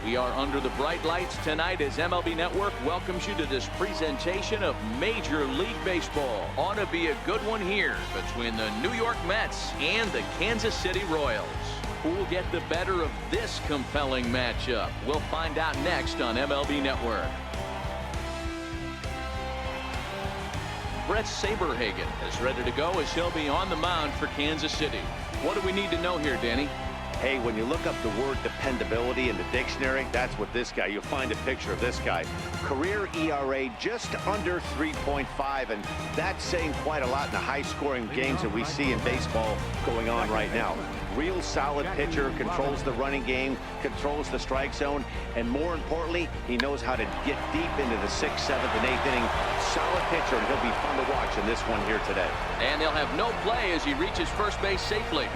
We are under the bright lights tonight as MLB Network welcomes you to this presentation of Major League Baseball. Ought to be a good one here between the New York Mets and the Kansas City Royals. Who will get the better of this compelling matchup? We'll find out next on MLB Network. Bret Saberhagen is ready to go as he'll be on the mound for Kansas City. What do we need to know here, Danny? Hey, when you look up the word dependability in the dictionary, that's what this guy, you'll find a picture of this guy. Career ERA just under 3.5, and that's saying quite a lot in the high-scoring games that we see in baseball going on right now. Real solid pitcher, controls the running game, controls the strike zone, and more importantly, he knows how to get deep into the 6th, 7th, and 8th inning. Solid pitcher, and he'll be fun to watch in this one here today. And they'll have no play as he reaches first base safely.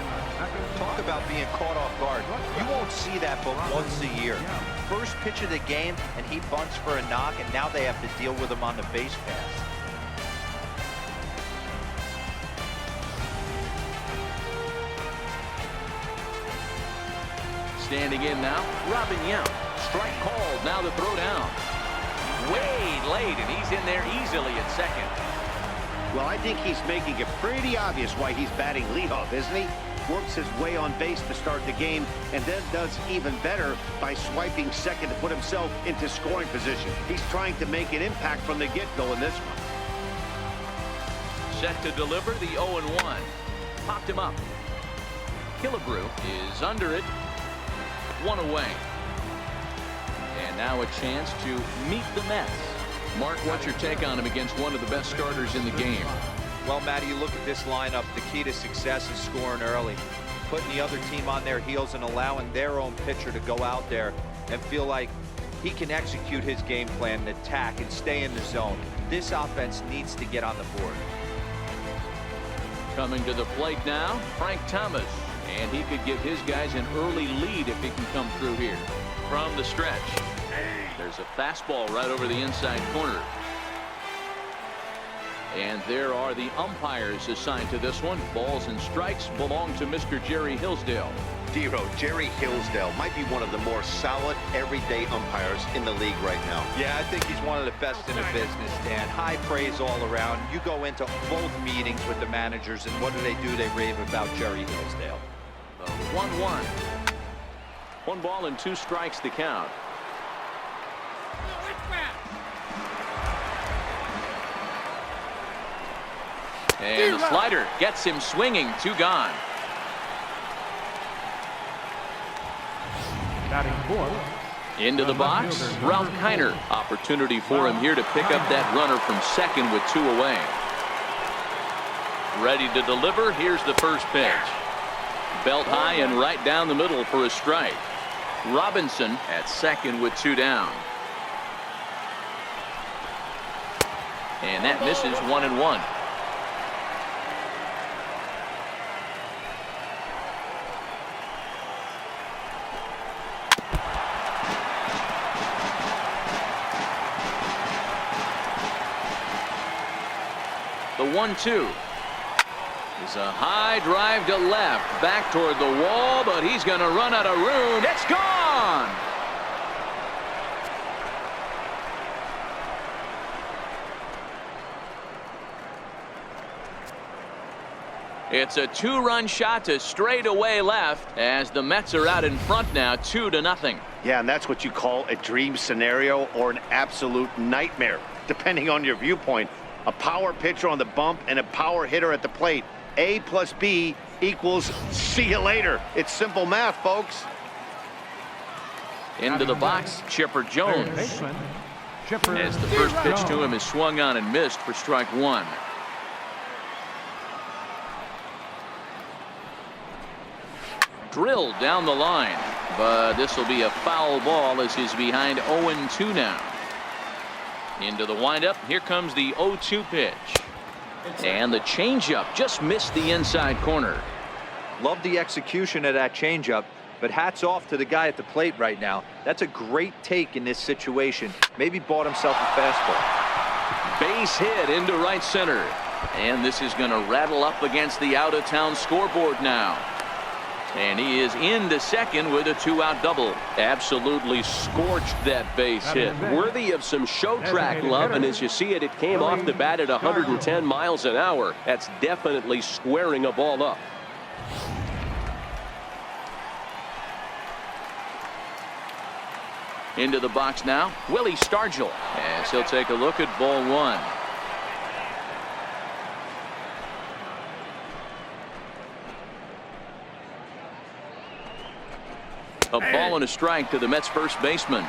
Talk about being caught off guard. You won't see that but once a year. First pitch of the game, and he bunts for a knock, and now they have to deal with him on the base pass. Standing in now, Robin Yount. Strike called, now the throw down. Way late, and he's in there easily at second. Well, I think he's making it pretty obvious why he's batting leadoff, isn't he? Works his way on base to start the game, and then does even better by swiping second to put himself into scoring position. He's trying to make an impact from the get-go in this one. Set to deliver the 0-1. Popped him up. Killebrew is under it. One away. And now a chance to meet the Mets. Mark, what's your take on him against one of the best starters in the game? Well, Matty, you look at this lineup, the key to success is scoring early. Putting the other team on their heels and allowing their own pitcher to go out there and feel like he can execute his game plan and attack and stay in the zone. This offense needs to get on the board. Coming to the plate now, Frank Thomas. And he could give his guys an early lead if he can come through here. From the stretch, there's a fastball right over the inside corner. And there are the umpires assigned to this one. Balls and strikes belong to Mr. Jerry Hillsdale. D-Row, Jerry Hillsdale might be one of the more solid everyday umpires in the league right now. Yeah, I think he's one of the best in the business, Dan. High praise all around. You go into both meetings with the managers, and what do? They rave about Jerry Hillsdale. 1-1. 1 ball and 2 strikes the count. And the slider gets him swinging. 2 gone. Into the box, Ralph Kiner. Opportunity for him here to pick up that runner from second with 2 away. Ready to deliver. Here's the first pitch. Belt high and right down the middle for a strike. Robinson at second with 2 down. And that misses. 1-1. The 1-2. Is a high drive to left, back toward the wall, but he's going to run out of room. It's gone! It's a 2-run shot to straightaway left as the Mets are out in front now, 2-0. Yeah, and that's what you call a dream scenario or an absolute nightmare, depending on your viewpoint. A power pitcher on the bump and a power hitter at the plate. A plus B equals see you later. It's simple math, folks. Into the box, Chipper Jones. As the first pitch to him is swung on and missed for strike 1. Drilled down the line, but this will be a foul ball as he's behind 0-2 now. Into the windup, here comes the 0-2 pitch. And the changeup just missed the inside corner. Love the execution of that changeup, but hats off to the guy at the plate right now. That's a great take in this situation. Maybe bought himself a fastball. Base hit into right center. And this is going to rattle up against the out-of-town scoreboard now. And he is into second with a 2-out double. Absolutely scorched that base hit. Worthy of some show track love, and as you see it, it came off the bat at 110 miles an hour. That's definitely squaring a ball up. Into the box now, Willie Stargell, as he'll take a look at ball one. A ball and a strike to the Mets first baseman.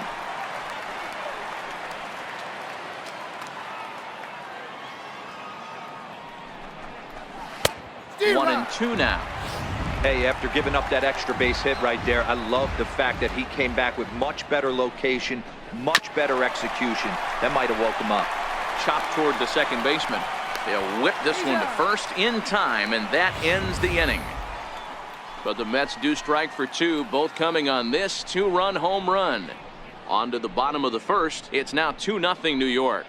1-2 now. Hey, after giving up that extra base hit right there, I love the fact that he came back with much better location, much better execution. That might have woke him up. Chopped toward the second baseman. They'll whip this one to first in time, and that ends the inning. But the Mets do strike for two, both coming on this 2-run home run. On to the bottom of the first. It's now 2-0 New York.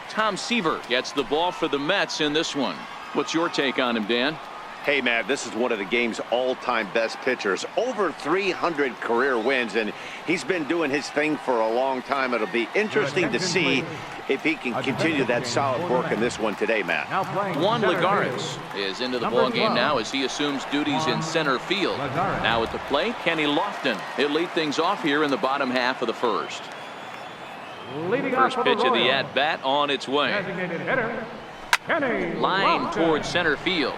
Tom Seaver gets the ball for the Mets in this one. What's your take on him, Dan? Hey, Matt, this is one of the game's all-time best pitchers. Over 300 career wins, and he's been doing his thing for a long time. It'll be interesting to see if he can continue that solid work in this one today, Matt. Juan Lagares is into the ball game now as he assumes duties in center field. Now at the plate, Kenny Lofton. He'll lead things off here in the bottom half of the first. First pitch of the at-bat on its way. Line towards center field.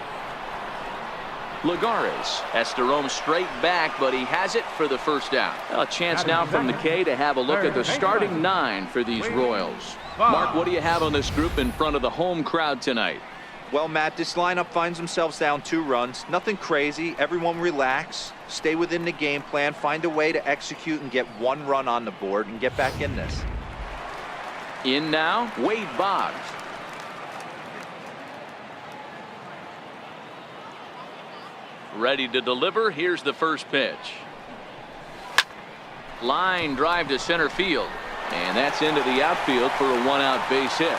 Lagares has to roam straight back, but he has it for the first out. A chance now from the K to have a look at the starting 9 for these Royals. Mark, what do you have on this group in front of the home crowd tonight? Well, Matt, this lineup finds themselves down 2 runs. Nothing crazy. Everyone relax. Stay within the game plan. Find a way to execute and get 1 run on the board and get back in this. In now, Wade Boggs. Ready to deliver. Here's the first pitch. Line drive to center field. And that's into the outfield for a 1-out base hit.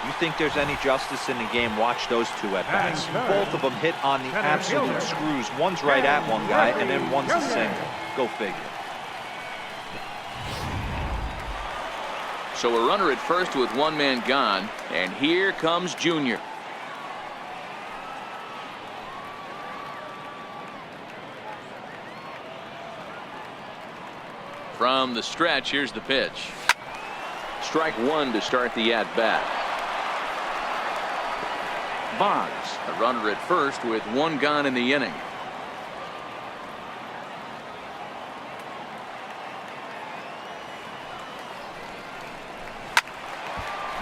You think there's any justice in the game? Watch those 2 at-bats. Both of them hit on the absolute screws. One's right at one guy, and then one's a single. Go figure. So a runner at first with 1 man gone. And here comes Junior. From the stretch, here's the pitch. Strike 1 to start the at-bat. Boggs, a runner at first with 1 gone in the inning.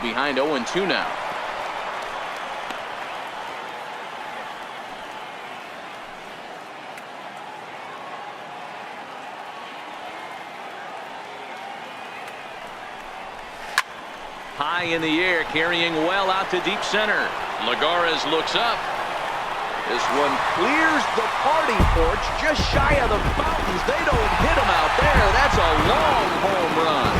Behind 0-2 now. High in the air, carrying well out to deep center. Lagares looks up. This one clears the party porch just shy of the fountains. They don't hit him out there. That's a long home run.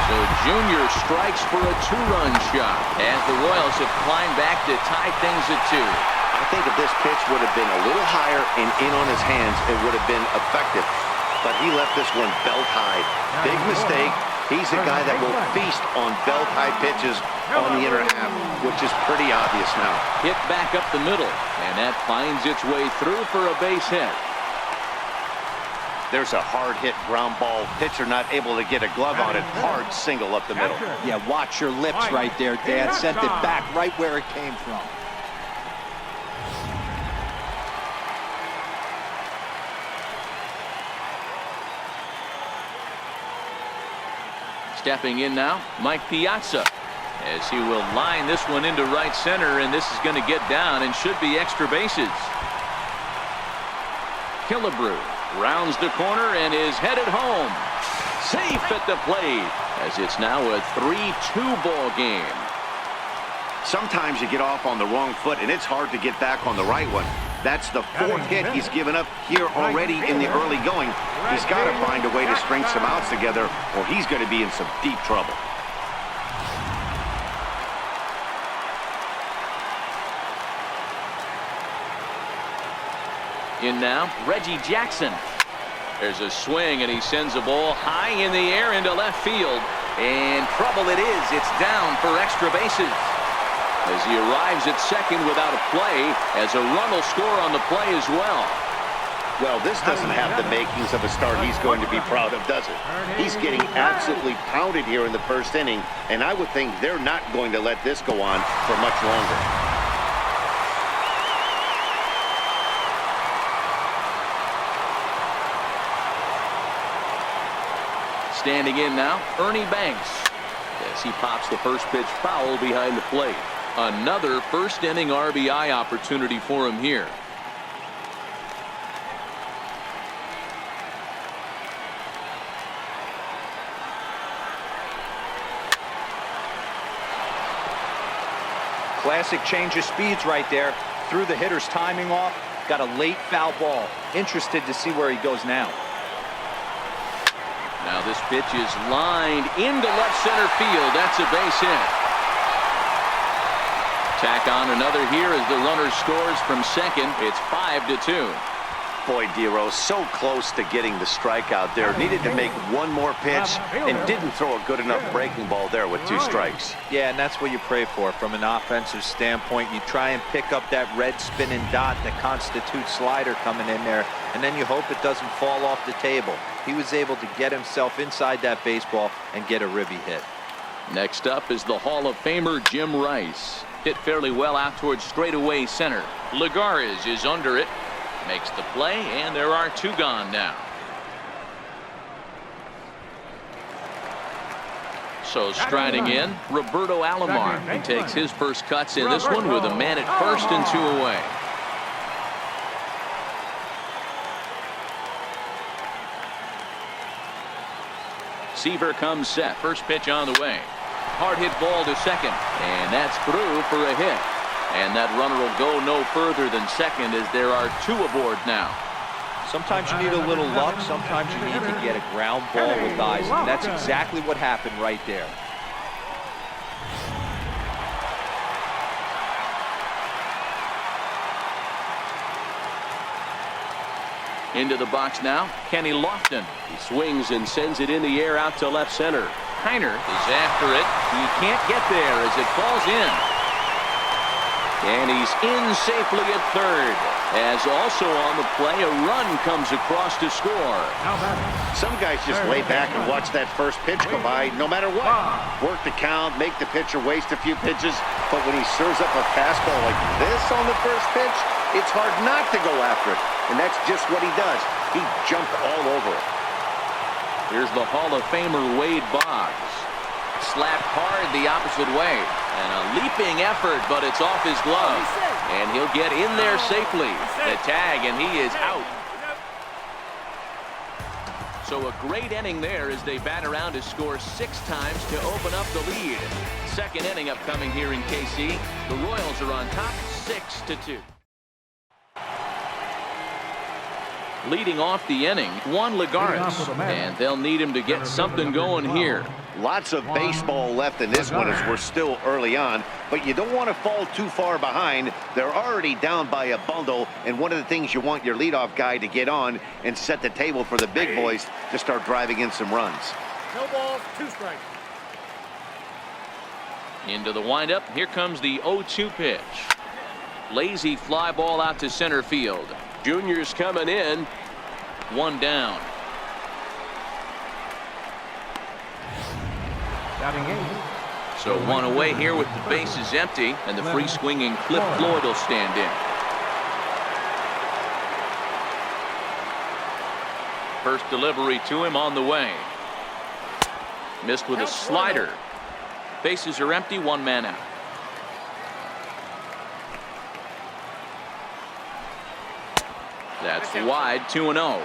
So Junior strikes for a 2-run shot as the Royals have climbed back to tie things at 2. I think if this pitch would have been a little higher and in on his hands, it would have been effective. But he left this one belt high. Big mistake. He's a guy that will feast on belt-high pitches on the inner half, which is pretty obvious now. Hit back up the middle, and that finds its way through for a base hit. There's a hard-hit ground ball. Pitcher not able to get a glove on it. Hard single up the middle. Yeah, watch your lips right there, Dad. Sent it back right where it came from. Stepping in now, Mike Piazza, as he will line this one into right center, and this is going to get down and should be extra bases. Killebrew rounds the corner and is headed home. Safe at the plate, as it's now a 3-2 ball game. Sometimes you get off on the wrong foot, and it's hard to get back on the right one. That's the 4th hit he's given up here already in the early going. He's got to find a way to string some outs together, or he's going to be in some deep trouble. In now, Reggie Jackson. There's a swing, and he sends a ball high in the air into left field. And trouble it is. It's down for extra bases. As he arrives at second without a play, as a run will score on the play as well. Well, this doesn't have the makings of a start he's going to be proud of, does it? He's getting absolutely pounded here in the first inning, and I would think they're not going to let this go on for much longer. Standing in now, Ernie Banks. As he pops the first pitch foul behind the plate. Another first inning RBI opportunity for him here. Classic change of speeds right there. Threw the hitter's timing off. Got a late foul ball. Interested to see where he goes now. Now this pitch is lined into left center field. That's a base hit. Tack on another here as the runner scores from second. It's 5-2. Boy, Dero, so close to getting the strikeout there. Needed to make one more pitch and didn't throw a good enough breaking ball there with 2 strikes. Yeah, and that's what you pray for from an offensive standpoint. You try and pick up that red spinning dot that constitutes slider coming in there, and then you hope it doesn't fall off the table. He was able to get himself inside that baseball and get a ribby hit. Next up is the Hall of Famer Jim Rice. Hit fairly well out towards straightaway center. Lagares is under it. Makes the play, and there are 2 gone now. So striding in, Roberto Alomar. He takes his first cuts in this one with a man at first and 2 away. Seaver comes set. First pitch on the way. Hard hit ball to second, and that's through for a hit. And that runner will go no further than second as there are 2 aboard now. Sometimes you need a little luck. Sometimes you need to get a ground ball with eyes. And that's exactly what happened right there. Into the box now, Kenny Lofton. He swings and sends it in the air out to left center. Heiner is after it. He can't get there as it falls in. And he's in safely at third. As also on the play, a run comes across to score. Some guys just lay back and watch that first pitch go by no matter what. Work the count, make the pitcher waste a few pitches. But when he serves up a fastball like this on the first pitch, it's hard not to go after it. And that's just what he does. He jumped all over it. Here's the Hall of Famer Wade Boggs. Slapped hard the opposite way. And a leaping effort, but it's off his glove. And he'll get in there safely. The tag, and he is out. So a great inning there as they bat around to score 6 times to open up the lead. Second inning upcoming here in KC. The Royals are on top 6-2. Leading off the inning, Juan Lagares. And they'll need him to get something going here. Lots of baseball left in this one as we're still early on, but you don't want to fall too far behind. They're already down by a bundle, and one of the things you want your leadoff guy to get on and set the table for the big boys to start driving in some runs. No balls, 2 strikes. Into the windup, here comes the 0-2 pitch. Lazy fly ball out to center field. Junior's coming in. 1 down. So 1 away here with the bases empty, and the free swinging Cliff Floyd will stand in. First delivery to him on the way. Missed with a slider. Bases are empty, 1 man out. That's wide, 2-0.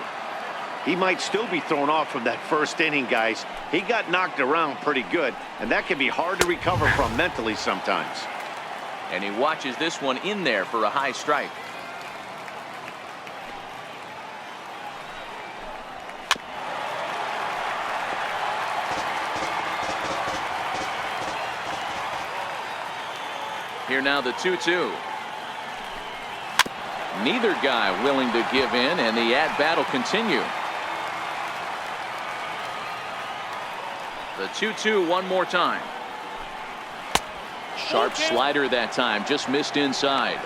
He might still be thrown off from that first inning, guys. He got knocked around pretty good, and that can be hard to recover from mentally sometimes. And he watches this one in there for a high strike. Here now the 2-2. Neither guy willing to give in, and the at-bat will continue. The 2-2 one more time. Sharp slider that time, just missed inside.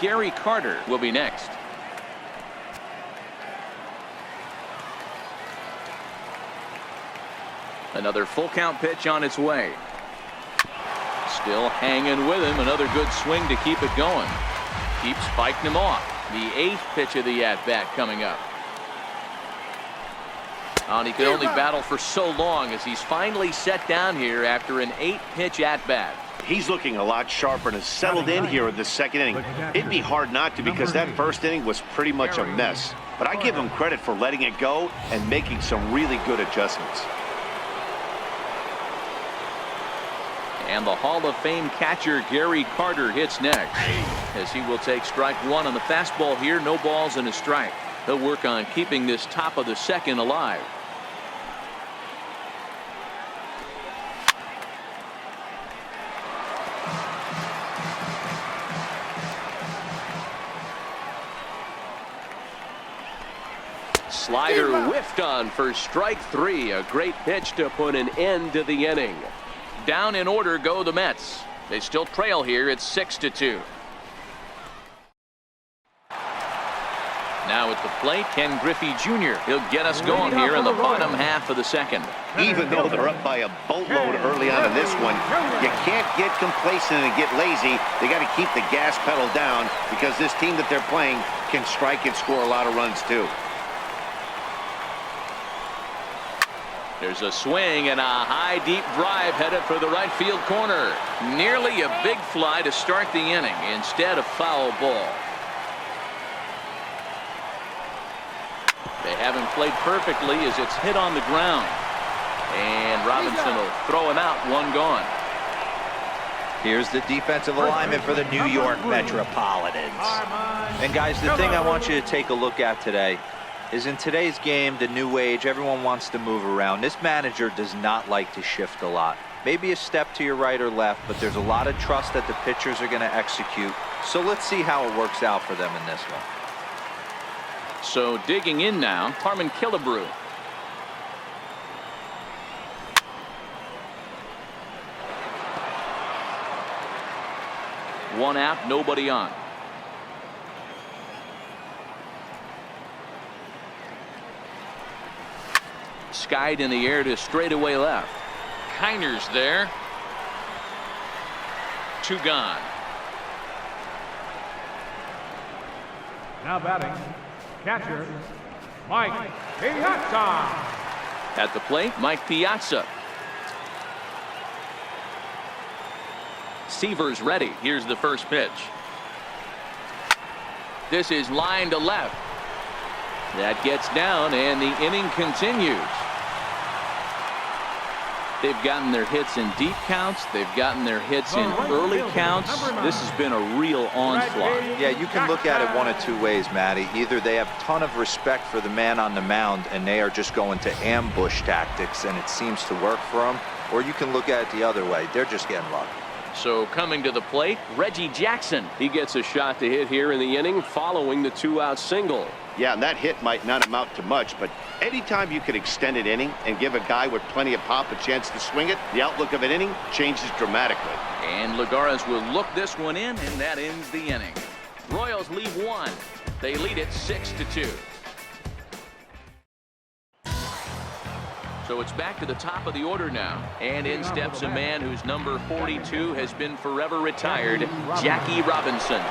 Gary Carter will be next. Another full count pitch on its way. Still hanging with him. Another good swing to keep it going. Keeps fighting him off. The 8th pitch of the at-bat coming up. And he could only battle for so long as he's finally set down here after an 8-pitch at-bat. He's looking a lot sharper and has settled in here in the second inning. It'd be hard not to, because that first inning was pretty much a mess. But I give him credit for letting it go and making some really good adjustments. And the Hall of Fame catcher Gary Carter hits next, as he will take strike one on the fastball here. No balls and a strike. He'll work on keeping this top of the second alive. Slider whiffed on for strike 3. A great pitch to put an end to the inning. Down in order go the Mets. They still trail here. It's 6-2. Now at the plate, Ken Griffey Jr. He'll get us going here in the bottom half of the second. Even though they're up by a boatload early on in this one, you can't get complacent and get lazy. They got to keep the gas pedal down, because this team that they're playing can strike and score a lot of runs too. There's a swing and a high deep drive headed for the right field corner. Nearly a big fly to start the inning, instead a foul ball. They haven't played perfectly as it's hit on the ground. And Robinson will throw him out. One gone. Here's the defensive alignment for the New York Metropolitans. And guys, the thing I want you to take a look at today is, in today's game, the new age, everyone wants to move around. This manager does not like to shift a lot. Maybe a step to your right or left, but there's a lot of trust that the pitchers are going to execute. So let's see how it works out for them in this one. So digging in now, Harmon Killebrew. One out, nobody on. Skied in the air to straightaway left. Kiner's there. 2 gone. Now batting, catcher, Mike Piazza. At the plate, Mike Piazza. Seaver's ready. Here's the first pitch. This is line to left. That gets down, and the inning continues. They've gotten their hits in deep counts. They've gotten their hits in early counts. This has been a real onslaught. Yeah, you can look at it one of 2 ways, Matty. Either they have a ton of respect for the man on the mound, and they are just going to ambush tactics, and it seems to work for them. Or you can look at it the other way. They're just getting lucky. So coming to the plate, Reggie Jackson. He gets a shot to hit here in the inning following the 2-out single. Yeah, and that hit might not amount to much, but anytime you can extend an inning and give a guy with plenty of pop a chance to swing it, the outlook of an inning changes dramatically. And Lagares will look this one in, and that ends the inning. Royals leave 1. They lead it 6-2. So it's back to the top of the order now. And in steps a man whose number 42 has been forever retired, Jackie Robinson.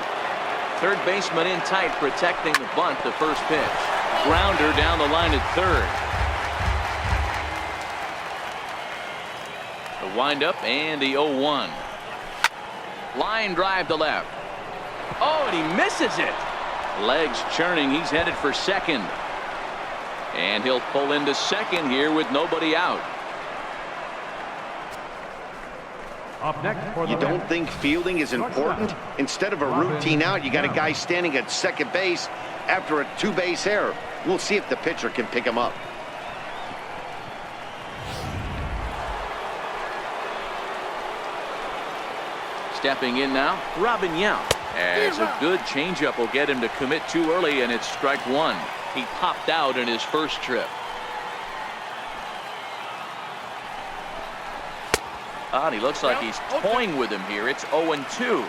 Third baseman in tight, protecting the bunt, the first pitch. Grounder down the line at third. The windup and the 0-1. Line drive to left. Oh, and he misses it. Legs churning. He's headed for second. And he'll pull into second here with nobody out. Up next for the You don't think fielding is important? Instead of a routine out, you got a guy standing at second base after a 2-base error. We'll see if the pitcher can pick him up. Stepping in now, Robin Yount. As a good changeup will get him to commit too early, and it's strike one. He popped out in his first trip. And he looks like he's toying with him here. It's 0-2.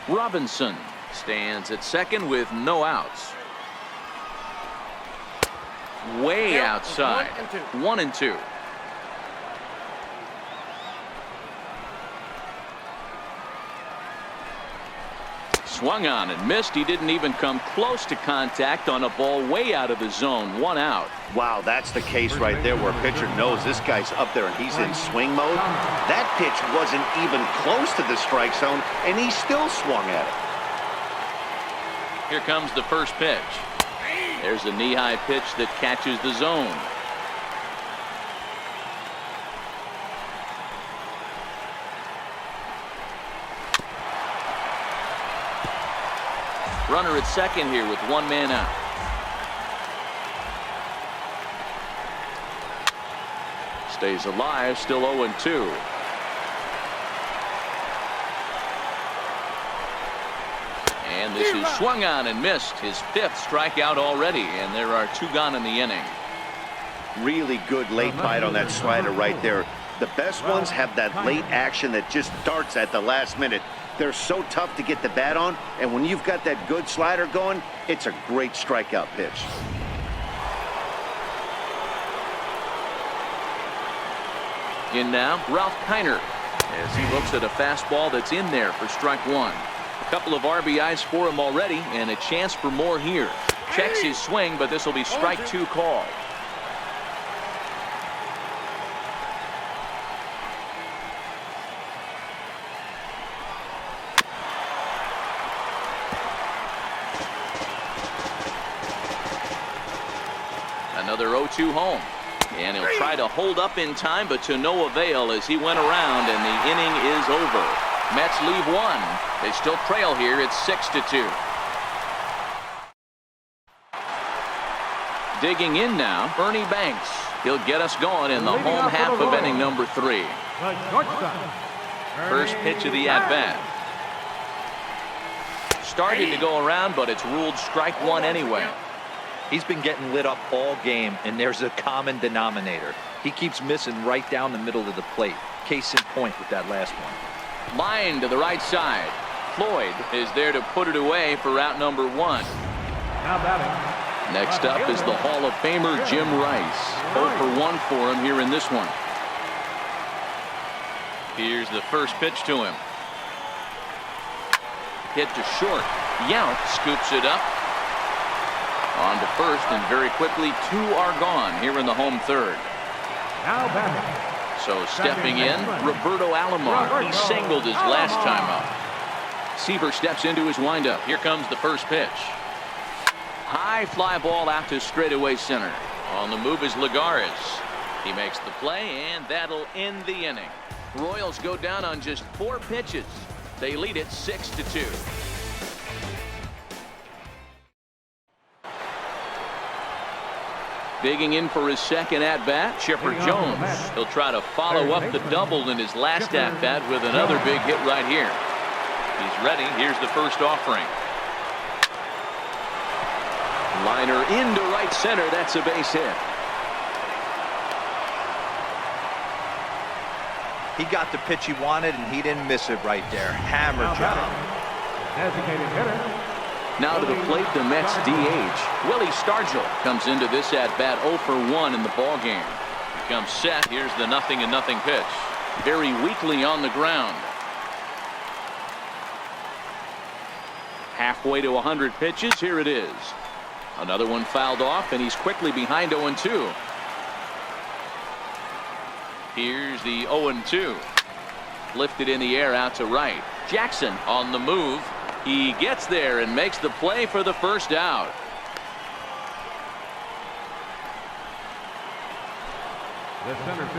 Robinson stands at second with no outs. Way outside. 1-2. Swung on and missed. He didn't even come close to contact on a ball way out of the zone. 1 out. Wow, that's the case right there where a pitcher knows this guy's up there and he's in swing mode. That pitch wasn't even close to the strike zone, and he still swung at it. Here comes the first pitch. There's a knee-high pitch that catches the zone. Runner at second here with 1 man out. Stays alive, still 0-2. And this is swung on and missed. His 5th strikeout already, and there are 2 gone in the inning. Really good late bite on that slider right there. The best ones have that late action that just darts at the last minute. They're so tough to get the bat on, and when you've got that good slider going, it's a great strikeout pitch. In now, Ralph Kiner, as he looks at a fastball that's in there for strike one. A couple of RBIs for him already, and a chance for more here. Checks his swing, but this will be strike 2 call. Another 0-2 home. And he'll try to hold up in time, but to no avail as he went around, and the inning is over. Mets leave 1. They still trail here. It's 6-2. Digging in now, Ernie Banks. He'll get us going in the home half of inning number 3. First pitch of the at-bat. Started to go around, but it's ruled strike 1 anyway. He's been getting lit up all game, and there's a common denominator. He keeps missing right down the middle of the plate. Case in point with that last one. Line to the right side. Floyd is there to put it away for out number 1. Now batting. Next up is the Hall of Famer Jim Rice. 0 for 1 for him here in this one. Here's the first pitch to him. Hit to short. Yount scoops it up. On to first, and very quickly 2 are gone here in the home third. Now batting. So stepping in, Roberto Alomar. He singled his last time up. Seaver steps into his windup. Here comes the first pitch. High fly ball out to straightaway center. On the move is Lagares. He makes the play, and that'll end the inning. Royals go down on just 4 pitches. They lead it 6-2. Digging in for his second at-bat, Chipper Jones. He'll try to follow up the double in his last at-bat with another big hit right here. He's ready. Here's the first offering. Liner into right center. That's a base hit. He got the pitch he wanted, and he didn't miss it right there. Hammer job. Designated hitter. Now to the plate, the Mets DH. Willie Stargell comes into this at-bat 0 for 1 in the ballgame. He comes set. Here's the 0-0 pitch. Very weakly on the ground. Halfway to 100 pitches. Here it is. Another one fouled off, and he's quickly behind 0-2. Here's the 0-2. Lifted in the air out to right. Jackson on the move. He gets there and makes the play for the first out.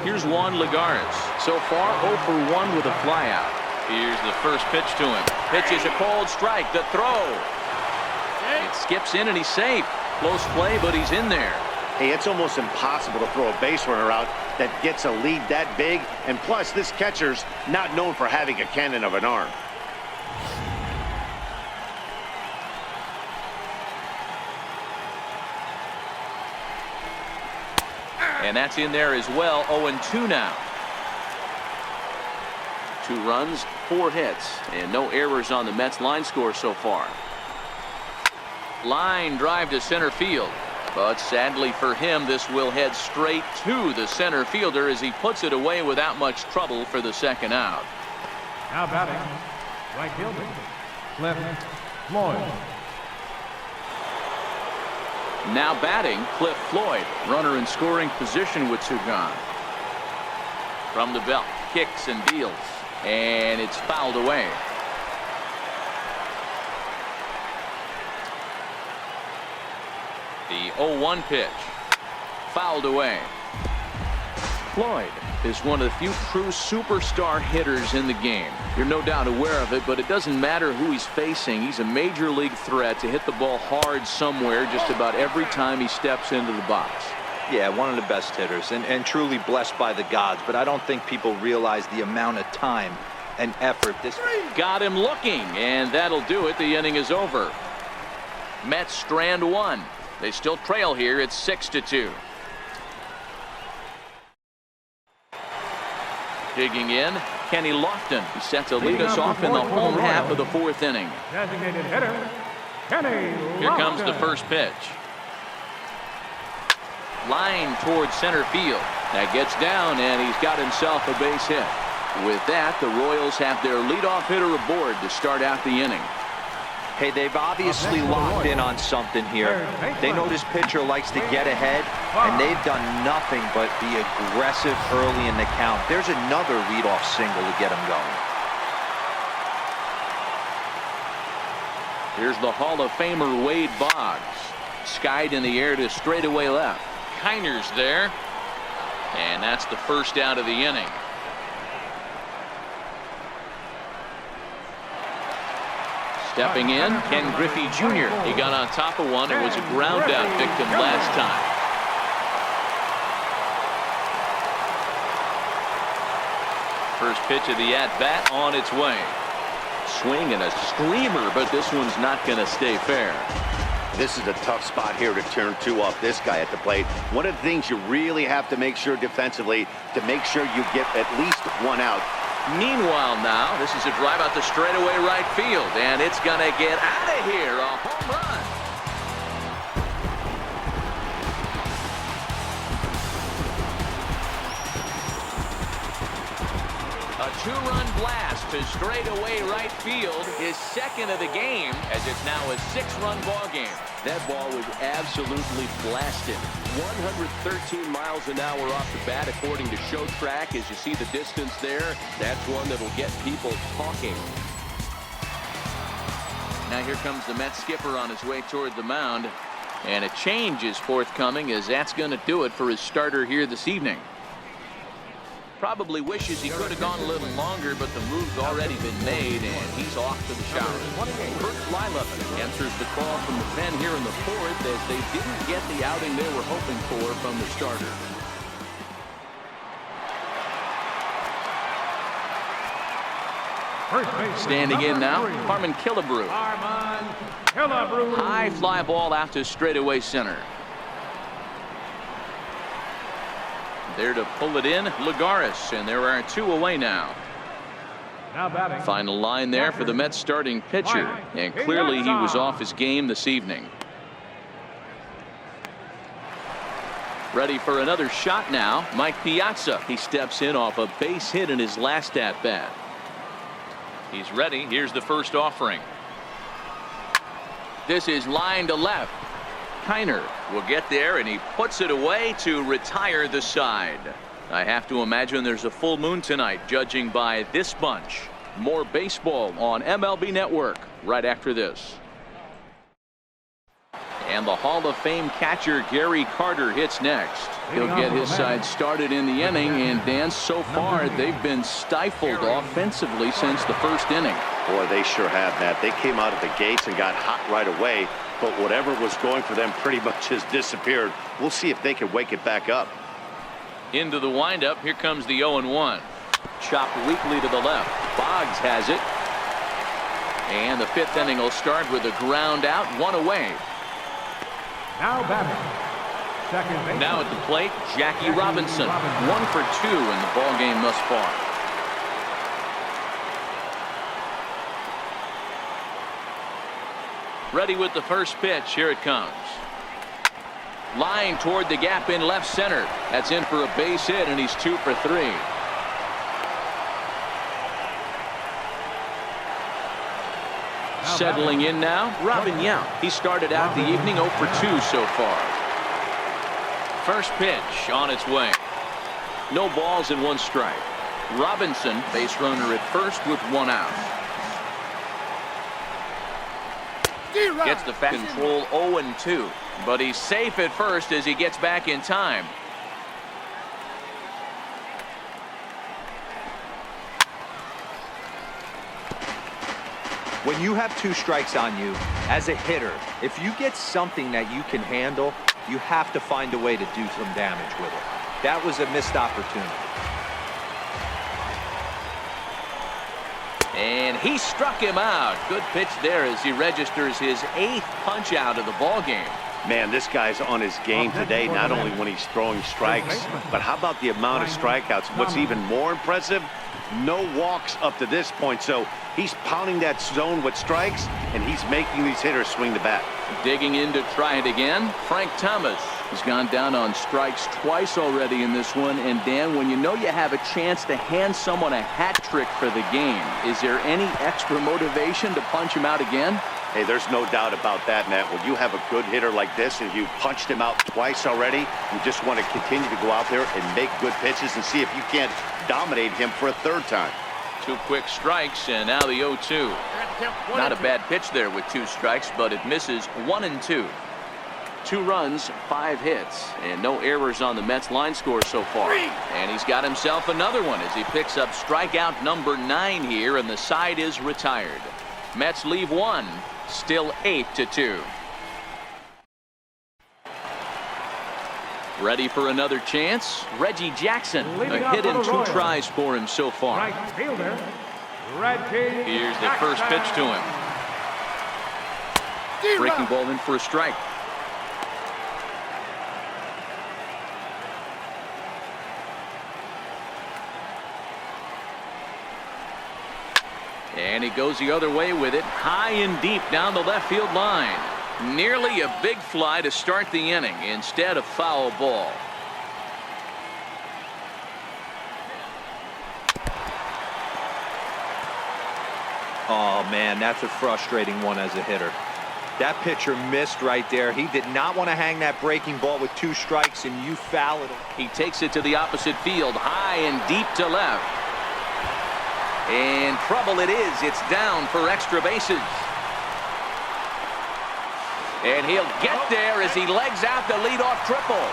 Here's Juan Lagares. So far 0 for 1 with a flyout. Here's the first pitch to him. Pitch is a called strike. The throw. It skips in and he's safe. Close play, but he's in there. Hey, it's almost impossible to throw a base runner out that gets a lead that big. And plus, this catcher's not known for having a cannon of an arm. And that's in there as well. 0-2 now. 2 runs, 4 hits, and no errors on the Mets line score so far. Line drive to center field. But sadly for him, this will head straight to the center fielder as he puts it away without much trouble for the second out. Now batting, right fielder, Cliff Floyd. Now batting, Cliff Floyd. Runner in scoring position with 2 gone. From the belt, kicks and deals, and it's fouled away. The 0-1 pitch, fouled away. Floyd is one of the few true superstar hitters in the game. You're no doubt aware of it, but it doesn't matter who he's facing. He's a major league threat to hit the ball hard somewhere just about every time he steps into the box. Yeah, one of the best hitters and truly blessed by the gods, but I don't think people realize the amount of time and effort this. Got him looking, and that'll do it. The inning is over. Mets strand 1. They still trail here. It's 6-2. Digging in, Kenny Lofton. He set to lead us off in the home half of the 4th inning. Designated hitter, Kenny Here comes the Lofton. first pitch. Line towards center field. That gets down, and he's got himself a base hit. With that, the Royals have their leadoff hitter aboard to start out the inning. Hey, they've obviously locked in on something here. They know this pitcher likes to get ahead, and they've done nothing but be aggressive early in the count. There's another leadoff single to get him going. Here's the Hall of Famer Wade Boggs. Skied in the air to straightaway left. Kiner's there, and that's the first out of the inning. Stepping in, Ken Griffey Jr. He got on top of one and was a ground out victim last time. First pitch of the at-bat on its way. Swing and a screamer, but this one's not going to stay fair. This is a tough spot here to turn 2 off this guy at the plate. One of the things you really have to make sure defensively to make sure you get at least 1 out. Meanwhile now, this is a drive out to straightaway right field, and it's going to get out of here. A home run. A 2-run blast to straightaway right field, his second of the game, as it's now a 6-run ball game. That ball was absolutely blasted. 113 miles an hour off the bat, according to Show Track. As you see the distance there, that's one that will get people talking. Now here comes the Mets skipper on his way toward the mound, and a change is forthcoming, as that's going to do it for his starter here this evening. Probably wishes he could have gone a little longer, but the move's already been made, and he's off to the showers. Kurt Lileven answers the call from the pen here in the 4th, as they didn't get the outing they were hoping for from the starter. Standing in now, Harmon Killebrew. High fly ball out to straightaway center. There to pull it in, Lagares, and there are 2 away now. Final line there for the Mets starting pitcher, and clearly he was off his game this evening. Ready for another shot now, Mike Piazza. He steps in off a base hit in his last at-bat. He's ready. Here's the first offering. This is line to left. Kiner will get there, and he puts it away to retire the side. I have to imagine there's a full moon tonight, judging by this bunch. More baseball on MLB Network right after this. And the Hall of Fame catcher Gary Carter hits next. He'll get his side started in the inning, and Dan, so far they've been stifled offensively since the first inning. Boy, they sure have, Matt. They came out of the gates and got hot right away, but whatever was going for them pretty much has disappeared. We'll see if they can wake it back up. Into the windup. Here comes the 0-1. Chopped weakly to the left. Boggs has it. And the 5th inning will start with a ground out, 1 away. Now batting. Second base. Now at the plate, Jackie Robinson. 1 for 2 in the ball game thus far. Ready with the first pitch. Here it comes. Line toward the gap in left center. That's in for a base hit, and he's 2 for 3. Settling in now, Robin Yount. He started out the evening 0 for 2 so far. First pitch on its way. No balls and 1 strike. Robinson, base runner at first with 1 out. Gets the fast control 0-2, but he's safe at first as he gets back in time. When you have 2 strikes on you as a hitter, if you get something that you can handle, you have to find a way to do some damage with it. That was a missed opportunity. And he struck him out. Good pitch there as he registers his 8th punch out of the ball game. Man, this guy's on his game today, not only when he's throwing strikes, but how about the amount of strikeouts? What's even more impressive, no walks up to this point. So he's pounding that zone with strikes, and he's making these hitters swing the bat. Digging in to try it again, Frank Thomas. He's gone down on strikes twice already in this one. And Dan, when you know you have a chance to hand someone a hat trick for the game, is there any extra motivation to punch him out again? Hey, there's no doubt about that, Matt. When you have a good hitter like this and you punched him out twice already, you just want to continue to go out there and make good pitches and see if you can't dominate him for a 3rd time. 2 quick strikes, and now the 0-2. Not a bad pitch there with 2 strikes, but it misses 1-2. 2 runs, 5 hits, and no errors on the Mets line score so far. And he's got himself another one as he picks up strikeout number 9 here, and the side is retired. Mets leave 1, still 8-2. Ready for another chance? Reggie Jackson, a hit in 2 tries for him so far. Right fielder, Reggie. Here's the first pitch to him. Breaking ball in for a strike. And he goes the other way with it, high and deep down the left field line. Nearly a big fly to start the inning instead of foul ball. Oh, man, that's a frustrating one as a hitter. That pitcher missed right there. He did not want to hang that breaking ball with 2 strikes, and you foul it. He takes it to the opposite field, high and deep to left. And trouble it is. It's down for extra bases. And he'll get there as he legs out the leadoff triple.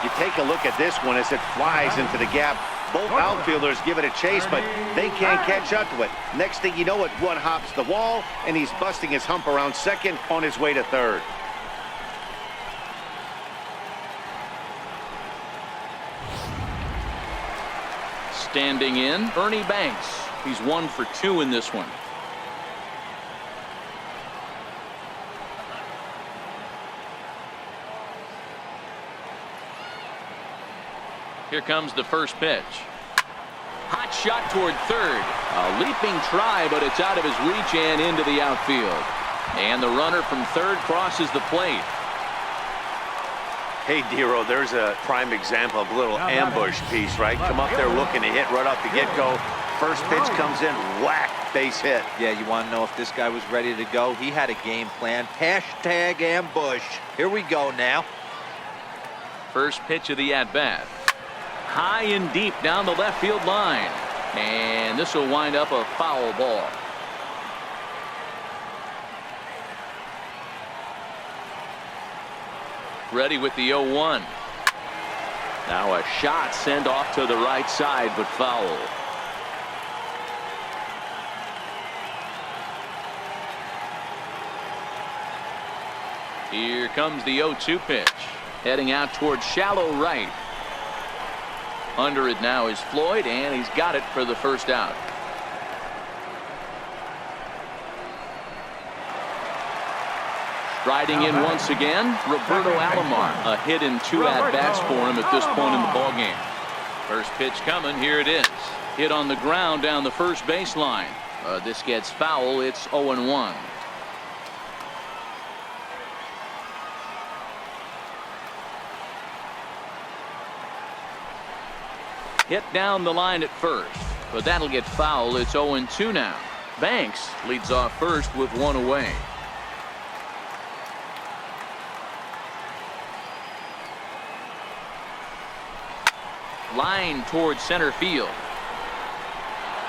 You take a look at this one as it flies into the gap. Both outfielders give it a chase, but they can't catch up to it. Next thing you know it, one hops the wall, and he's busting his hump around second on his way to third. Standing in, Ernie Banks. He's 1 for 2 in this one. Here comes the first pitch. Hot shot toward third. A leaping try, but it's out of his reach and into the outfield. And the runner from third crosses the plate. Hey, Dero, there's a prime example of a little ambush piece, right? Come up there looking to hit right off the get-go. First pitch comes in, whack, base hit. Yeah, you want to know if this guy was ready to go? He had a game plan. Hashtag ambush. Here we go now. First pitch of the at-bat. High and deep down the left field line. And this will wind up a foul ball. Ready with the 0-1. Now a shot sent off to the right side, but foul. Here comes the 0-2 pitch. Heading out towards shallow right. Under it now is Floyd, and he's got it for the first out. Striding in once again, Roberto Alomar. A hit in 2 at-bats for him at this point in the ballgame. First pitch coming. Here it is. Hit on the ground down the first baseline. This gets foul. It's 0-1. Hit down the line at first, but that'll get foul. It's 0-2 now. Banks leads off first with 1 away. Line towards center field.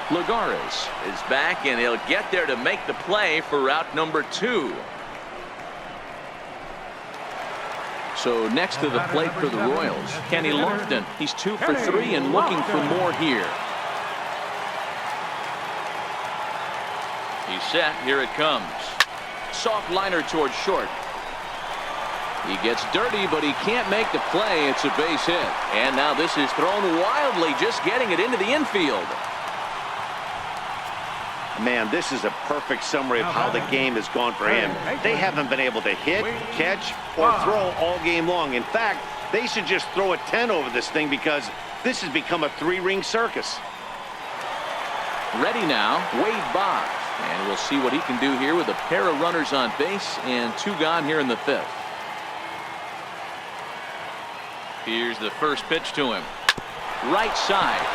Lagares is back, and he'll get there to make the play for route number 2. So next to the plate for the Royals, Kenny Lofton. He's 2 for 3 and looking for more here. He's set. Here it comes. Soft liner towards short. He gets dirty, but he can't make the play. It's a base hit. And now this is thrown wildly, just getting it into the infield. Man, this is a perfect summary of how the game has gone for him. They haven't been able to hit, catch, or throw all game long. In fact, they should just throw a 10 over this thing because this has become a 3-ring circus. Ready now, Wade Boggs. And we'll see what he can do here with a pair of runners on base and 2 gone here in the 5th. Here's the first pitch to him. Right side.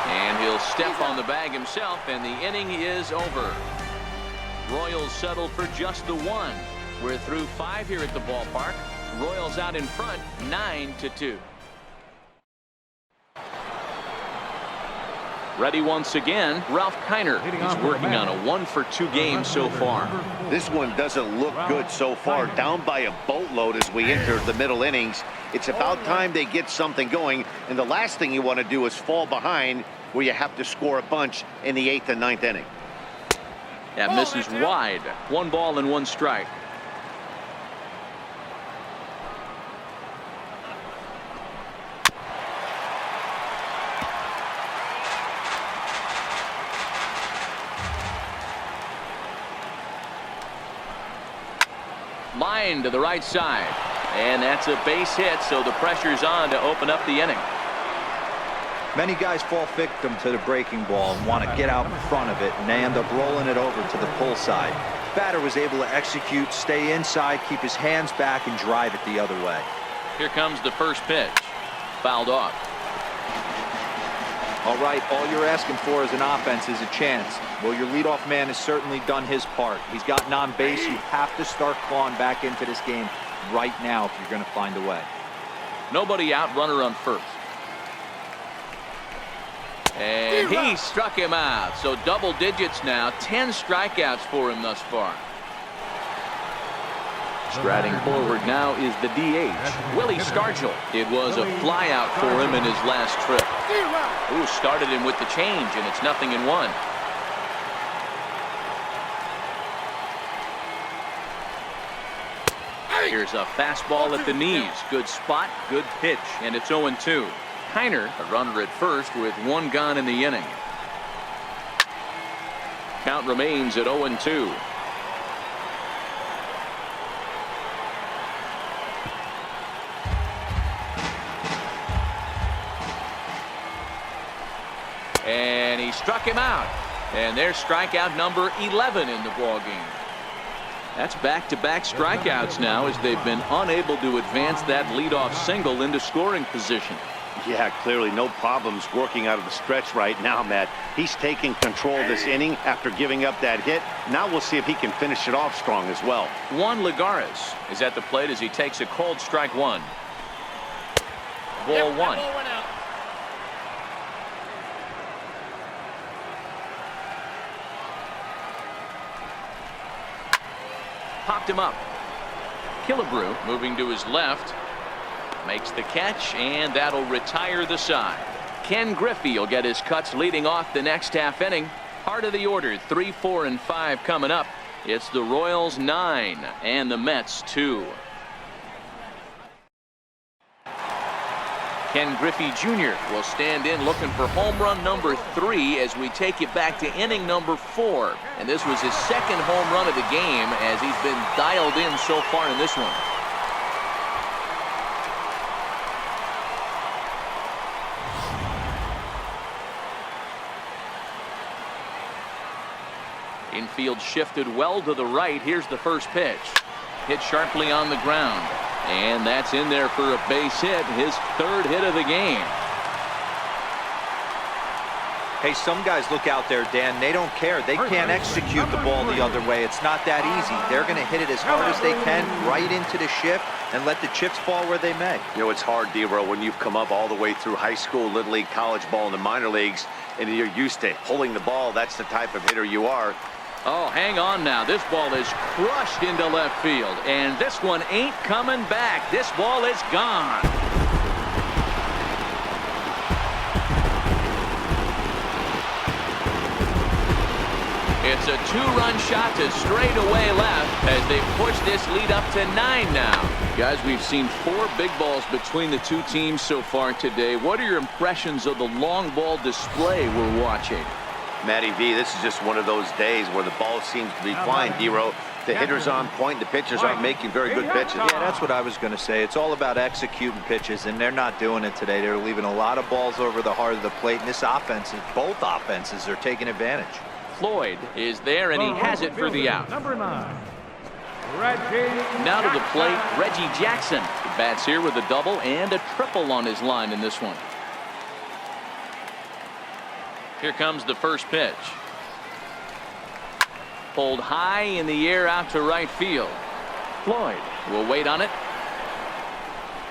And he'll step on the bag himself, and the inning is over. Royals settle for just the 1. We're through 5 here at the ballpark. Royals out in front, 9-2. Ready once again, Ralph Kiner. He's working on a 1 for 2 game so far. This one doesn't look good so far. Down by a boatload as we enter the middle innings. It's about time they get something going, and the last thing you want to do is fall behind where you have to score a bunch in the 8th and 9th inning. That misses wide. 1 ball and 1 strike. Line to the right side, and that's a base hit, so the pressure's on to open up the inning. Many guys fall victim to the breaking ball and want to get out in front of it, and they end up rolling it over to the pull side. Batter was able to execute, stay inside, keep his hands back, and drive it the other way. Here comes the first pitch. Fouled off. All right, all you're asking for as an offense is a chance. Well, your leadoff man has certainly done his part. He's gotten on base. You have to start clawing back into this game right now if you're going to find a way. Nobody out, runner on first. And he struck him out. So double digits now. 10 strikeouts for him thus far. Striding forward now is the DH, Willie Stargell. It was a flyout for him in his last trip. Ooh, started him with the change, and it's 0-1. Here's a fastball at the knees. Good spot, good pitch, and it's 0-2. Kiner, a runner at first with 1 gone in the inning. Count remains at 0-2. And he struck him out. And there's strikeout number 11 in the ballgame. That's back-to-back strikeouts now as they've been unable to advance that leadoff single into scoring position. Yeah, clearly no problems working out of the stretch right now, Matt. He's taking control of this inning after giving up that hit. Now we'll see if he can finish it off strong as well. Juan Lagares is at the plate as he takes a cold strike 1. Ball 1. Popped him up. Killebrew moving to his left. Makes the catch, and that'll retire the side. Ken Griffey will get his cuts leading off the next half inning. Heart of the order, 3, 4, and 5 coming up. It's the Royals 9 and the Mets 2. Ken Griffey Jr. will stand in looking for home run number 3 as we take it back to inning number 4. And this was his second home run of the game as he's been dialed in so far in this one. Infield shifted well to the right. Here's the first pitch. Hit sharply on the ground. And that's in there for a base hit, his 3rd hit of the game. Hey, some guys look out there, Dan, they don't care. They can't execute the ball the other way. It's not that easy. They're going to hit it as hard as they can right into the shift and let the chips fall where they may. You know, it's hard, D-Row, when you've come up all the way through high school, Little League, college ball, and the minor leagues, and you're used to pulling the ball. That's the type of hitter you are. Oh, hang on now. This ball is crushed into left field, and this one ain't coming back. This ball is gone. It's a 2-run shot to straightaway left as they push this lead up to 9 now. Guys, we've seen 4 big balls between the two teams so far today. What are your impressions of the long ball display we're watching? Matty V, this is just one of those days where the ball seems to be flying, D-Row. The hitter's on point, the pitchers aren't making very good pitches. Yeah, that's what I was going to say. It's all about executing pitches, and they're not doing it today. They're leaving a lot of balls over the heart of the plate, and this offense, both offenses are taking advantage. Floyd is there, and he has it for the out. Number 9, Reggie. Now to the plate, Reggie Jackson. He bats here with a double and a triple on his line in this one. Here comes the first pitch. Pulled high in the air out to right field. Floyd will wait on it.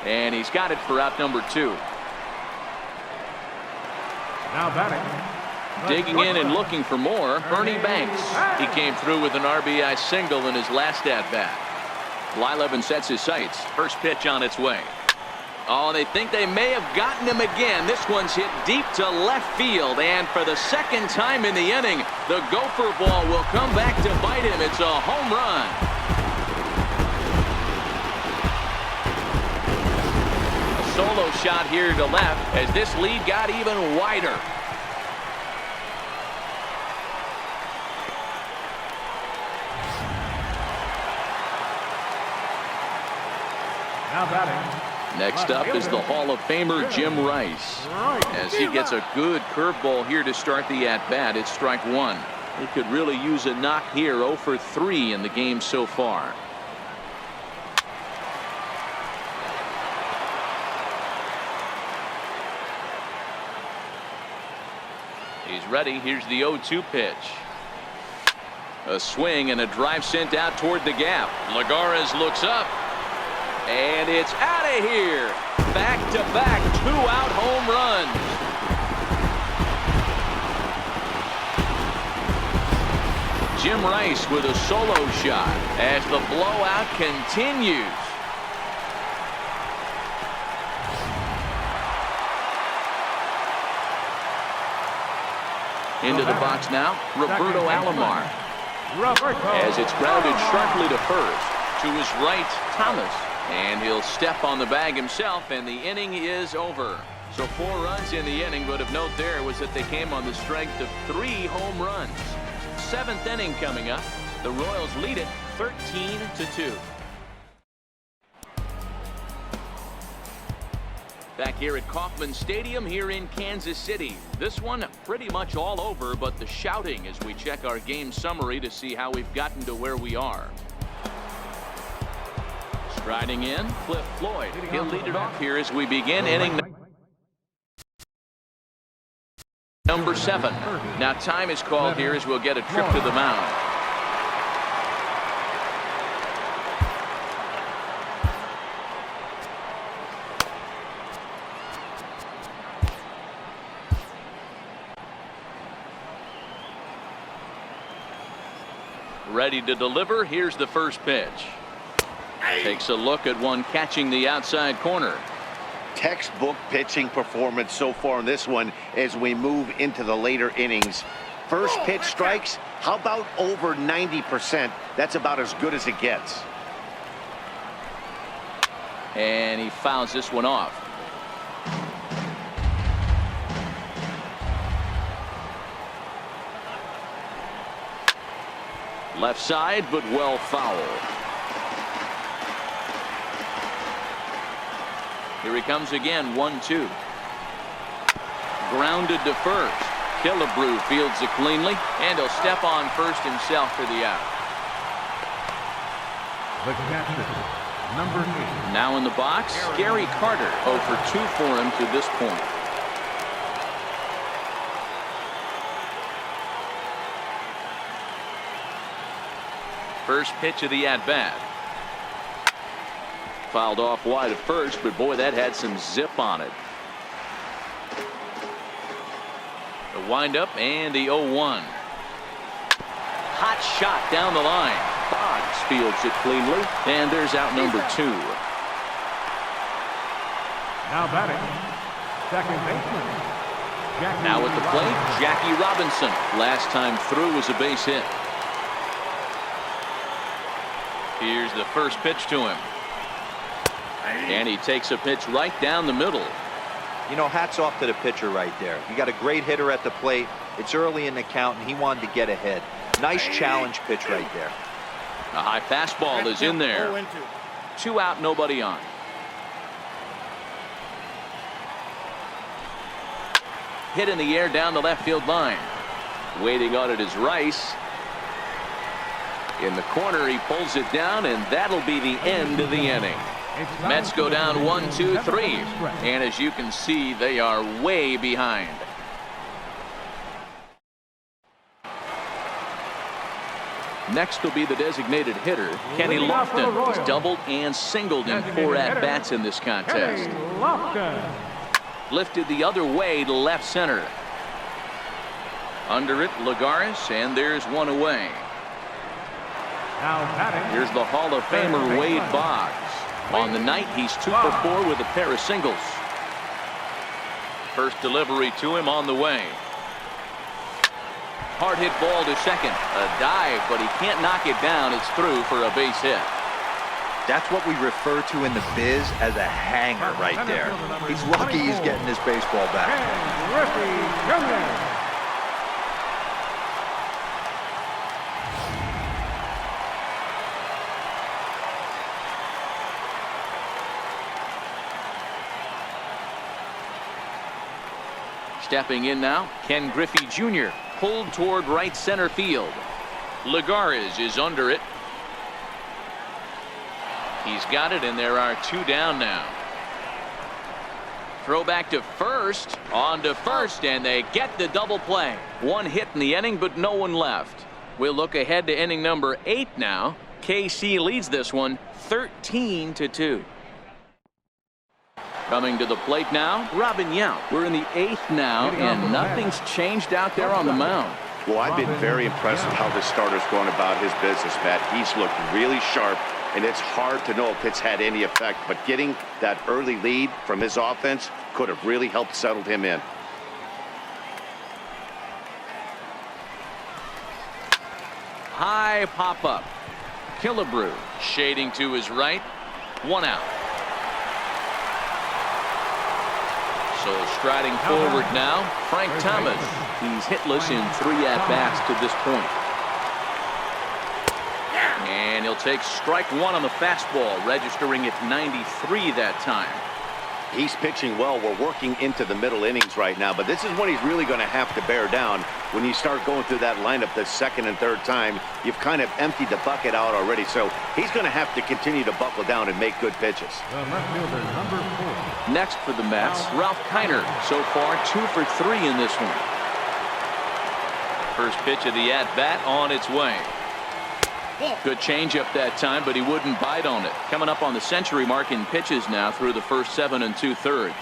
And he's got it for out number 2. Now batting. Digging in and looking for more, Ernie Banks. He came through with an RBI single in his last at-bat. Blyleven sets his sights. First pitch on its way. Oh, they think they may have gotten him again. This one's hit deep to left field, and for the second time in the inning, the gopher ball will come back to bite him. It's a home run. A solo shot here to left as this lead got even wider. Now batting. Next up is the Hall of Famer Jim Rice. As he gets a good curveball here to start the at-bat, it's strike 1. He could really use a knock here. 0 for 3 in the game so far. He's ready. Here's the 0-2 pitch. A swing and a drive sent out toward the gap. Lagares looks up. And it's out of here. Back-to-back 2-out home runs. Jim Rice with a solo shot as the blowout continues. Into the box now, Roberto Alomar. As it's grounded sharply to first. To his right, Thomas. And he'll step on the bag himself, and the inning is over. So 4 runs in the inning, but of note there was that they came on the strength of 3 home runs. 7th inning coming up. The Royals lead it 13-2. Back here at Kauffman Stadium here in Kansas City. This one pretty much all over, but the shouting as we check our game summary to see how we've gotten to where we are. Striding in, Cliff Floyd. He'll lead it off here as we begin inning number 7. Now time is called here as we'll get a trip to the mound. Ready to deliver. Here's the first pitch. Takes a look at one catching the outside corner. Textbook pitching performance so far in this one as we move into the later innings. First pitch strikes, how about over 90%? That's about as good as it gets. And he fouls this one off. Left side, but well foul. Here he comes again, 1-2. Grounded to first. Killebrew fields it cleanly, and he'll step on first himself for the out. The catcher, number 8. Now in the box, Gary Carter, 0 for 2 for him to this point. First pitch of the at-bat. Fouled off wide at first, but boy, that had some zip on it. The windup and the 0-1. Hot shot down the line. Boggs fields it cleanly, and there's out number 2. Now batting, second baseman. Now at the plate, Jackie Robinson. Last time through was a base hit. Here's the first pitch to him. And he takes a pitch right down the middle. You know, hats off to the pitcher right there. You got a great hitter at the plate. It's early in the count, and he wanted to get ahead. Nice challenge pitch right there. A high fastball is in there. 2 out, nobody on. Hit in the air down the left field line. Waiting on it is Rice. In the corner, he pulls it down, and that'll be the end of the inning. Mets go down 1, 2, 3. And as you can see, they are way behind. Next will be the designated hitter, Kenny Lofton. He's doubled and singled in 4 at-bats in this contest. Lifted the other way to left center. Under it, Lagares, and there's one away. Here's the Hall of Famer Wade Boggs. On the night, he's 2 for 4 with a pair of singles. First delivery to him on the way. Hard hit ball to second. A dive, but he can't knock it down. It's through for a base hit. That's what we refer to in the biz as a hanger right there. He's lucky he's getting his baseball back. Stepping in now, Ken Griffey Jr. pulled toward right center field. Lagares is under it. He's got it, and there are 2 down now. Throw back to first, on to first, and they get the double play. 1 hit in the inning, but no one left. We'll look ahead to inning number 8 now. KC leads this one 13-2. Coming to the plate now, Robin Yount. We're in the 8th now, and nothing's changed out there on the mound. Well, I've been very impressed with how this starter's going about his business, Matt. He's looked really sharp, and it's hard to know if it's had any effect, but getting that early lead from his offense could have really helped settle him in. High pop-up. Killebrew shading to his right. 1 out. So striding forward now, Frank Thomas. He's hitless in 3 at-bats to this point. And he'll take strike 1 on the fastball, registering at 93 that time. He's pitching well. We're working into the middle innings right now, but this is when he's really going to have to bear down. When you start going through that lineup the 2nd and 3rd time, you've kind of emptied the bucket out already, so he's going to have to continue to buckle down and make good pitches. The left fielder, number 4. Next for the Mets, Ralph Kiner. So far 2 for 3 in this one. First pitch of the at-bat on its way. Good changeup that time, but he wouldn't bite on it. Coming up on the century mark in pitches now through the first 7 2/3.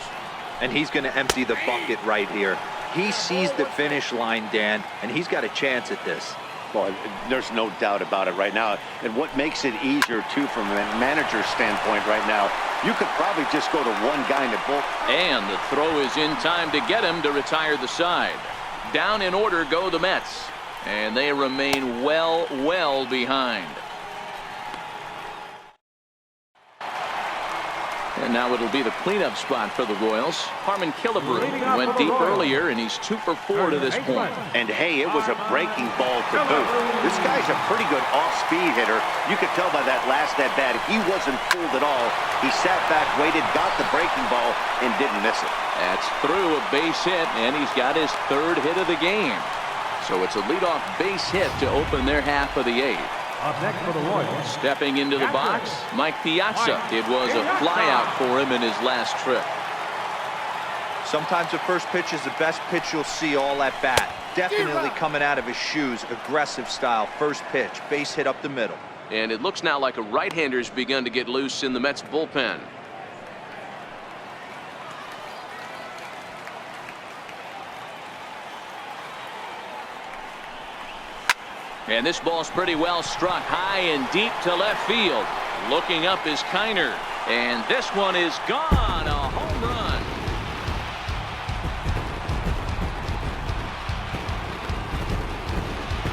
And he's going to empty the bucket right here. He sees the finish line, Dan, and he's got a chance at this. Well, there's no doubt about it right now. And what makes it easier, too, from a manager's standpoint right now, you could probably just go to one guy in the bull. And the throw is in time to get him to retire the side. Down in order go the Mets. And they remain well behind. And now it'll be the cleanup spot for the Royals. Harmon Killebrew went deep earlier, and he's 2 for 4 to this point. And hey, it was a breaking ball to boot. This guy's a pretty good off-speed hitter. You could tell by that last at-bat, he wasn't fooled at all. He sat back, waited, got the breaking ball, and didn't miss it. That's through a base hit, and he's got his 3rd hit of the game. So it's a leadoff base hit to open their half of the 8th. Up next for the Royals. Stepping into the box, Mike Piazza. It was a flyout for him in his last trip. Sometimes the first pitch is the best pitch you'll see all at bat. Definitely coming out of his shoes. Aggressive style. First pitch. Base hit up the middle. And it looks now like a right-hander's begun to get loose in the Mets bullpen. And this ball's pretty well struck high and deep to left field. Looking up is Kiner. And this one is gone. A home run.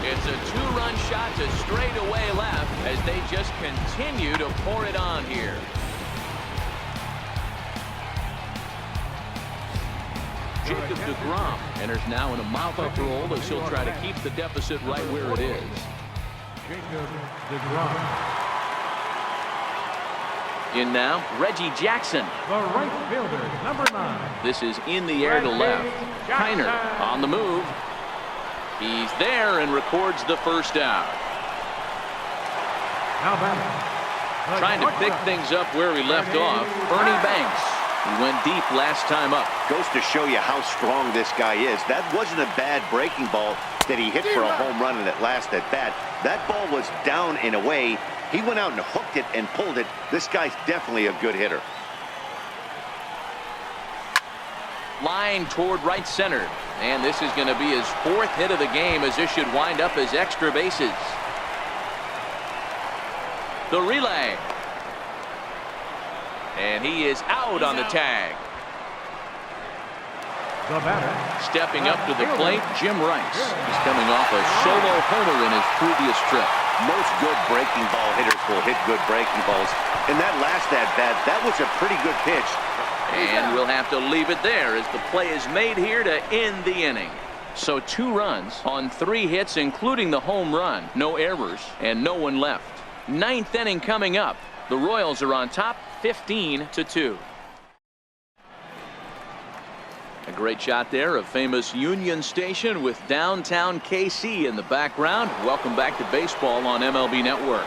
It's a 2-run shot to straightaway left as they just continue to pour it on here. Jacob deGrom enters now in a mop-up role as he'll try to keep the deficit right where it is. Jacob deGrom. In now, Reggie Jackson. The right fielder, number 9. This is in the air to left. Kiner on the move. He's there and records the first out. Now batting. Trying to pick things up where he left off, Ernie Banks. He went deep last time up. Goes to show you how strong this guy is. That wasn't a bad breaking ball that he hit for a home run in that last at bat. That ball was down and away. He went out and hooked it and pulled it. This guy's definitely a good hitter. Line toward right center. And this is going to be his 4th hit of the game, as this should wind up as extra bases. The relay. And he is out on the tag. The batter. Stepping up to the plate, Jim Rice. He's coming off a solo homer in his previous trip. Most good breaking ball hitters will hit good breaking balls. In that last at-bat, that was a pretty good pitch. And we'll have to leave it there as the play is made here to end the inning. So 2 runs on 3 hits, including the home run. No errors and no one left. 9th inning coming up. The Royals are on top 15-2. A great shot there of famous Union Station with downtown KC in the background. Welcome back to baseball on MLB Network.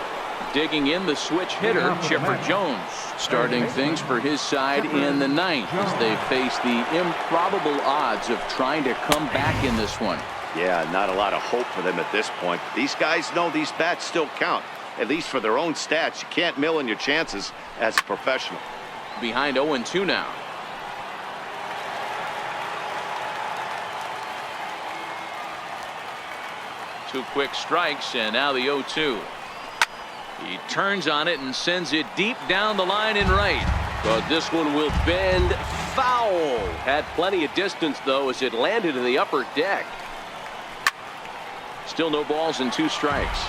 Digging in the switch hitter, Chipper Jones, starting things for his side in the 9th as they face the improbable odds of trying to come back in this one. Yeah, not a lot of hope for them at this point. These guys know these bats still count, at least for their own stats. You can't mill in your chances as a professional. Behind 0-2 now. Two quick strikes, and now the 0-2. He turns on it and sends it deep down the line in right. But this one will bend foul. Had plenty of distance, though, as it landed in the upper deck. Still no balls and 2 strikes.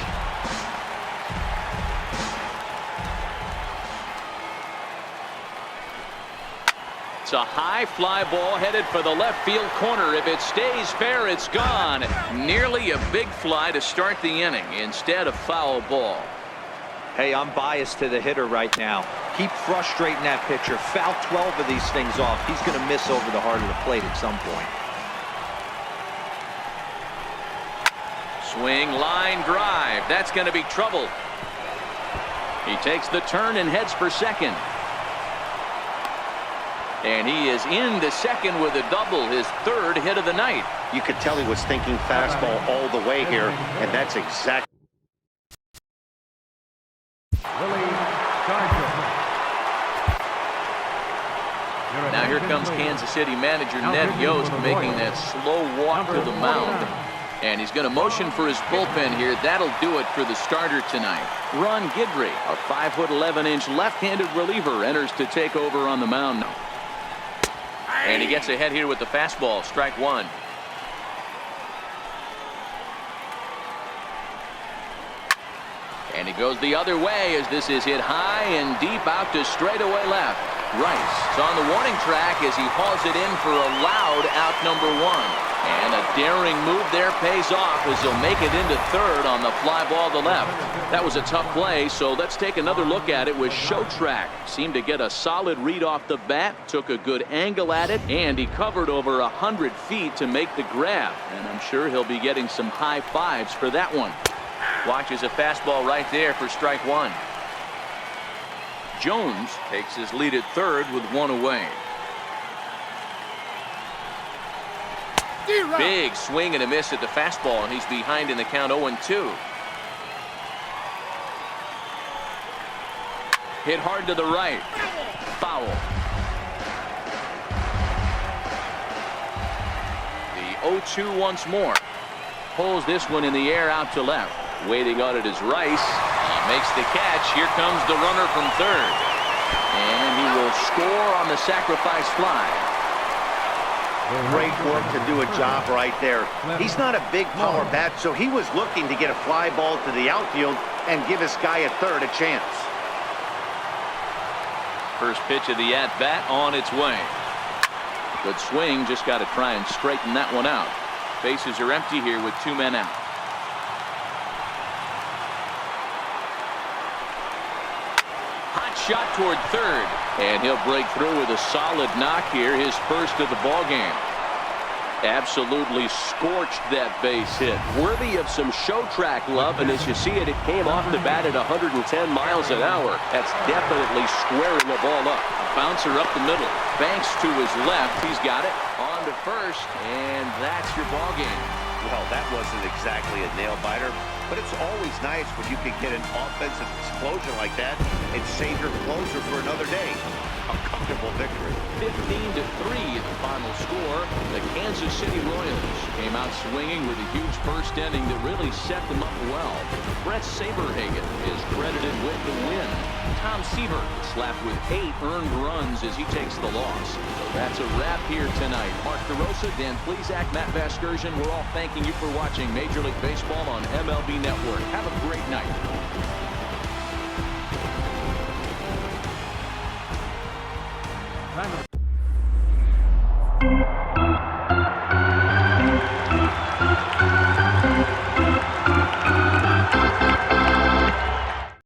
It's a high fly ball headed for the left field corner. If it stays fair, it's gone. Nearly a big fly to start the inning instead of foul ball. Hey, I'm biased to the hitter right now. Keep frustrating that pitcher. Foul 12 of these things off. He's going to miss over the heart of the plate at some point. Swing, line drive. That's going to be trouble. He takes the turn and heads for second. And he is into second with a double, his 3rd hit of the night. You could tell he was thinking fastball all the way here, and that's exactly. Now here comes Kansas City manager Ned Yost making that slow walk to the mound. And he's going to motion for his bullpen here. That'll do it for the starter tonight. Ron Guidry, a 5'11" left-handed reliever, enters to take over on the mound now. And he gets ahead here with the fastball, strike 1. And he goes the other way as this is hit high and deep out to straightaway left. Rice is on the warning track as he hauls it in for a loud out number 1. And a daring move there pays off as he'll make it into third on the fly ball to left. That was a tough play, so let's take another look at it with Showtrack. Seemed to get a solid read off the bat, took a good angle at it, and he covered over 100 feet to make the grab. And I'm sure he'll be getting some high fives for that one. Watches a fastball right there for strike 1. Jones takes his lead at third with 1 away. Big swing and a miss at the fastball, and he's behind in the count 0-2. Hit hard to the right. Foul. The 0-2 once more. Pulls this one in the air out to left. Waiting on it is Rice. He makes the catch. Here comes the runner from third. And he will score on the sacrifice fly. Great work to do a job right there. He's not a big power bat, so he was looking to get a fly ball to the outfield and give his guy at third a chance. First pitch of the at-bat on its way. Good swing, just got to try and straighten that one out. Bases are empty here with 2 men out. Hot shot toward third, and he'll break through with a solid knock here, his first of the ball game. Absolutely scorched that base hit. Worthy of some Showtrack love, and as you see it, it came off the bat at 110 miles an hour. That's definitely squaring the ball up. Bouncer up the middle. Banks to his left. He's got it. On to first, and that's your ball game. Well, that wasn't exactly a nail-biter, but it's always nice when you can get an offensive explosion like that and save your closer for another day. A comfortable victory. 15-3 the final score. The Kansas City Royals came out swinging with a huge first inning that really set them up well. Bret Saberhagen is credited with the win. Tom Seaver slapped with 8 earned runs as he takes the loss. So that's a wrap here tonight. Mark DeRosa, Dan Plesac, Matt Vasgersian, we're all thanking you for watching Major League Baseball on MLB Network. Have a great night.